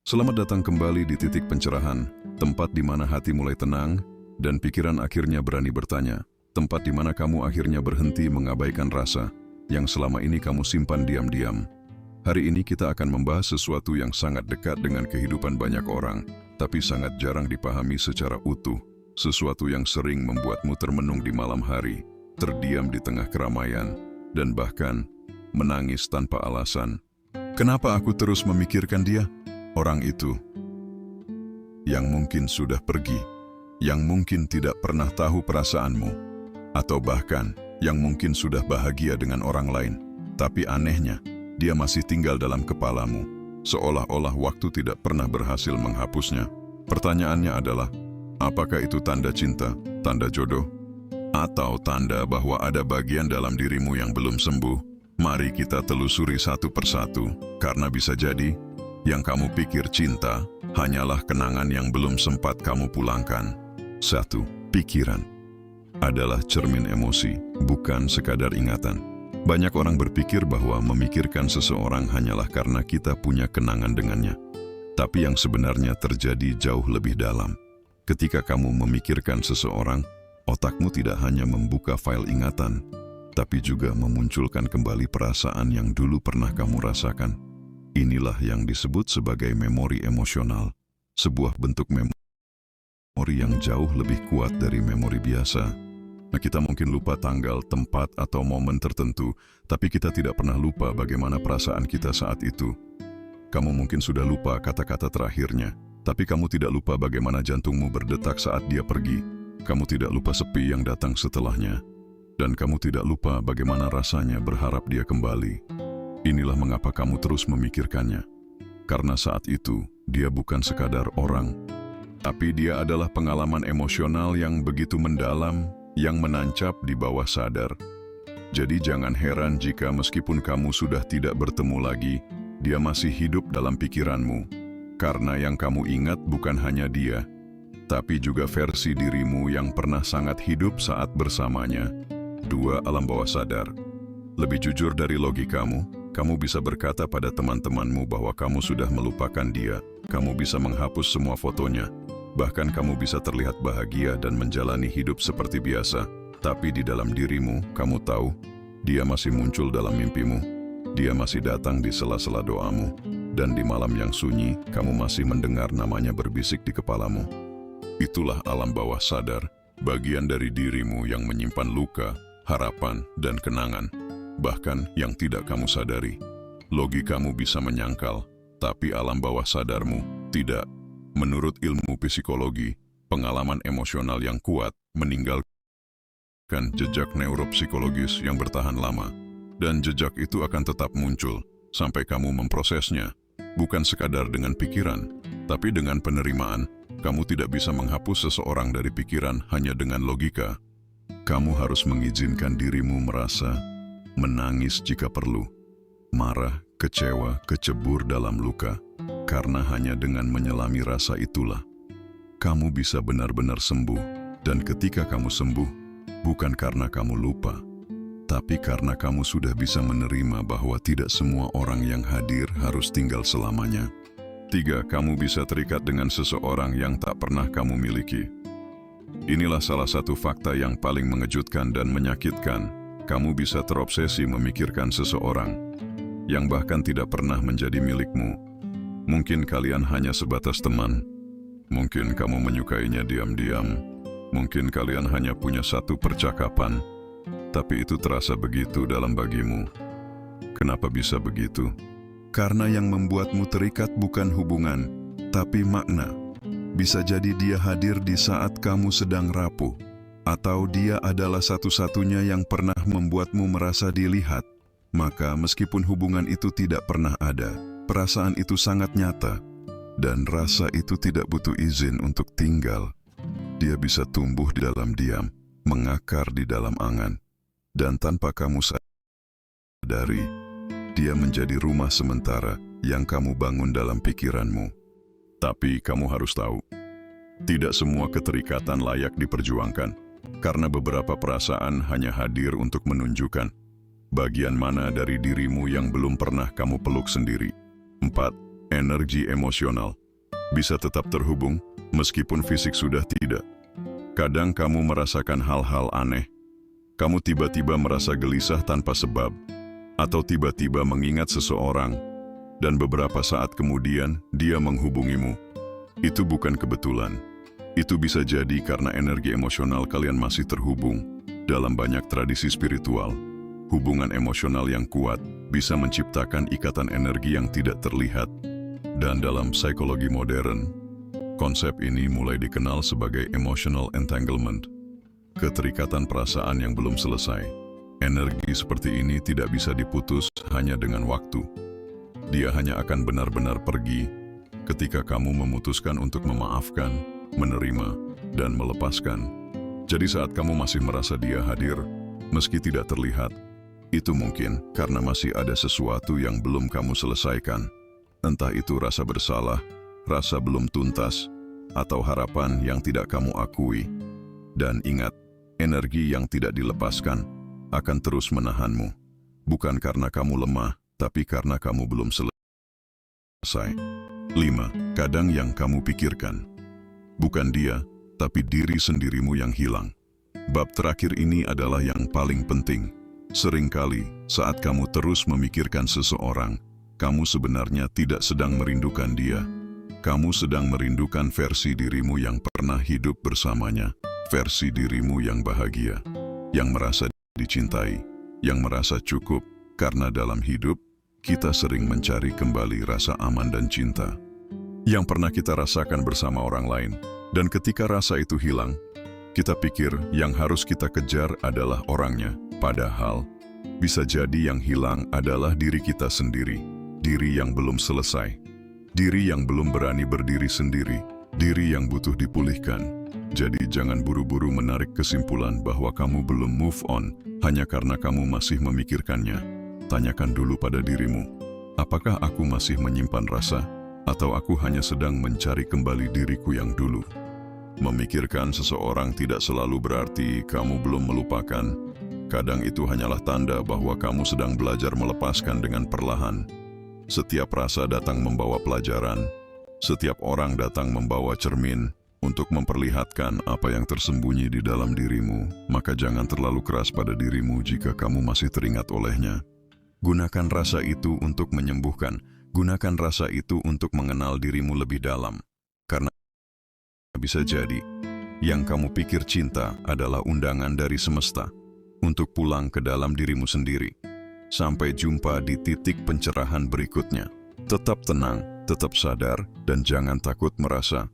Selamat datang kembali di titik pencerahan, tempat di mana hati mulai tenang dan pikiran akhirnya berani bertanya. Tempat di mana kamu akhirnya berhenti mengabaikan rasa yang selama ini kamu simpan diam-diam. Hari ini kita akan membahas sesuatu yang sangat dekat dengan kehidupan banyak orang, tapi sangat jarang dipahami secara utuh. Sesuatu yang sering membuatmu termenung di malam hari, terdiam di tengah keramaian, dan bahkan menangis tanpa alasan. Kenapa aku terus memikirkan dia? Orang itu yang mungkin sudah pergi, yang mungkin tidak pernah tahu perasaanmu, atau bahkan yang mungkin sudah bahagia dengan orang lain, tapi anehnya dia masih tinggal dalam kepalamu, seolah-olah waktu tidak pernah berhasil menghapusnya. Pertanyaannya adalah, apakah itu tanda cinta, tanda jodoh, atau tanda bahwa ada bagian dalam dirimu yang belum sembuh? Mari kita telusuri satu persatu, karena bisa jadi yang kamu pikir cinta hanyalah kenangan yang belum sempat kamu pulangkan. 1. Pikiran adalah cermin emosi, bukan sekadar ingatan. Banyak orang berpikir bahwa memikirkan seseorang hanyalah karena kita punya kenangan dengannya. Tapi yang sebenarnya terjadi jauh lebih dalam. Ketika kamu memikirkan seseorang, otakmu tidak hanya membuka file ingatan, tapi juga memunculkan kembali perasaan yang dulu pernah kamu rasakan. Inilah yang disebut sebagai memori emosional, sebuah bentuk memori yang jauh lebih kuat dari memori biasa. Nah, kita mungkin lupa tanggal, tempat, atau momen tertentu, tapi kita tidak pernah lupa bagaimana perasaan kita saat itu. Kamu mungkin sudah lupa kata-kata terakhirnya, tapi kamu tidak lupa bagaimana jantungmu berdetak saat dia pergi. Kamu tidak lupa sepi yang datang setelahnya, dan kamu tidak lupa bagaimana rasanya berharap dia kembali. Inilah mengapa kamu terus memikirkannya. Karena saat itu, dia bukan sekadar orang, tapi dia adalah pengalaman emosional yang begitu mendalam, yang menancap di bawah sadar. Jadi jangan heran jika meskipun kamu sudah tidak bertemu lagi, dia masih hidup dalam pikiranmu. Karena yang kamu ingat bukan hanya dia, tapi juga versi dirimu yang pernah sangat hidup saat bersamanya. 2. Alam bawah sadar. Lebih jujur dari logikamu, kamu bisa berkata pada teman-temanmu bahwa kamu sudah melupakan dia. Kamu bisa menghapus semua fotonya. Bahkan kamu bisa terlihat bahagia dan menjalani hidup seperti biasa. Tapi di dalam dirimu, kamu tahu, dia masih muncul dalam mimpimu. Dia masih datang di sela-sela doamu. Dan di malam yang sunyi, kamu masih mendengar namanya berbisik di kepalamu. Itulah alam bawah sadar, bagian dari dirimu yang menyimpan luka, harapan, dan kenangan. Bahkan yang tidak kamu sadari. Logikamu bisa menyangkal, tapi alam bawah sadarmu tidak. Menurut ilmu psikologi, pengalaman emosional yang kuat meninggalkan jejak neuropsikologis yang bertahan lama. Dan jejak itu akan tetap muncul sampai kamu memprosesnya. Bukan sekadar dengan pikiran, tapi dengan penerimaan. Kamu tidak bisa menghapus seseorang dari pikiran hanya dengan logika. Kamu harus mengizinkan dirimu merasa, menangis jika perlu, marah, kecewa, kecebur dalam luka, karena hanya dengan menyelami rasa itulah, kamu bisa benar-benar sembuh. Dan ketika kamu sembuh, bukan karena kamu lupa, tapi karena kamu sudah bisa menerima bahwa tidak semua orang yang hadir harus tinggal selamanya. 3. Kamu bisa terikat dengan seseorang yang tak pernah kamu miliki. Inilah salah satu fakta yang paling mengejutkan dan menyakitkan. Kamu bisa terobsesi memikirkan seseorang yang bahkan tidak pernah menjadi milikmu. Mungkin kalian hanya sebatas teman. Mungkin kamu menyukainya diam-diam. Mungkin kalian hanya punya satu percakapan. Tapi itu terasa begitu dalam bagimu. Kenapa bisa begitu? Karena yang membuatmu terikat bukan hubungan, tapi makna. Bisa jadi dia hadir di saat kamu sedang rapuh. Atau dia adalah satu-satunya yang pernah membuatmu merasa dilihat. Maka meskipun hubungan itu tidak pernah ada, perasaan itu sangat nyata. Dan rasa itu tidak butuh izin untuk tinggal. Dia bisa tumbuh di dalam diam, mengakar di dalam angan. Dan tanpa kamu sadari, dia menjadi rumah sementara yang kamu bangun dalam pikiranmu. Tapi kamu harus tahu, tidak semua keterikatan layak diperjuangkan. Karena beberapa perasaan hanya hadir untuk menunjukkan bagian mana dari dirimu yang belum pernah kamu peluk sendiri. 4. energi emosional, bisa tetap terhubung meskipun fisik sudah tidak. Kadang kamu merasakan hal-hal aneh. Kamu tiba-tiba merasa gelisah tanpa sebab, atau tiba-tiba mengingat seseorang, dan beberapa saat kemudian dia menghubungimu. Itu bukan kebetulan. Itu bisa jadi karena energi emosional kalian masih terhubung. Dalam banyak tradisi spiritual, hubungan emosional yang kuat bisa menciptakan ikatan energi yang tidak terlihat. Dan dalam psikologi modern, konsep ini mulai dikenal sebagai emotional entanglement, keterikatan perasaan yang belum selesai. Energi seperti ini tidak bisa diputus hanya dengan waktu. Dia hanya akan benar-benar pergi ketika kamu memutuskan untuk memaafkan, menerima, dan melepaskan. Jadi saat kamu masih merasa dia hadir, meski tidak terlihat, itu mungkin karena masih ada sesuatu yang belum kamu selesaikan. Entah itu rasa bersalah, rasa belum tuntas, atau harapan yang tidak kamu akui. Dan ingat, energi yang tidak dilepaskan akan terus menahanmu. Bukan karena kamu lemah, tapi karena kamu belum selesai. 5. Kadang yang kamu pikirkan bukan dia, tapi diri sendirimu yang hilang. Bab terakhir ini adalah yang paling penting. Seringkali, saat kamu terus memikirkan seseorang, kamu sebenarnya tidak sedang merindukan dia. Kamu sedang merindukan versi dirimu yang pernah hidup bersamanya, versi dirimu yang bahagia, yang merasa dicintai, yang merasa cukup, karena dalam hidup, kita sering mencari kembali rasa aman dan cinta yang pernah kita rasakan bersama orang lain. Dan ketika rasa itu hilang, kita pikir yang harus kita kejar adalah orangnya. Padahal, bisa jadi yang hilang adalah diri kita sendiri. Diri yang belum selesai. Diri yang belum berani berdiri sendiri. Diri yang butuh dipulihkan. Jadi jangan buru-buru menarik kesimpulan bahwa kamu belum move on hanya karena kamu masih memikirkannya. Tanyakan dulu pada dirimu, apakah aku masih menyimpan rasa? Atau aku hanya sedang mencari kembali diriku yang dulu? Memikirkan seseorang tidak selalu berarti kamu belum melupakan. Kadang itu hanyalah tanda bahwa kamu sedang belajar melepaskan dengan perlahan. Setiap rasa datang membawa pelajaran. Setiap orang datang membawa cermin untuk memperlihatkan apa yang tersembunyi di dalam dirimu. Maka jangan terlalu keras pada dirimu jika kamu masih teringat olehnya. Gunakan rasa itu untuk menyembuhkan. Gunakan rasa itu untuk mengenal dirimu lebih dalam. Karena bisa jadi, yang kamu pikir cinta adalah undangan dari semesta untuk pulang ke dalam dirimu sendiri. Sampai jumpa di titik pencerahan berikutnya. Tetap tenang, tetap sadar, dan jangan takut merasa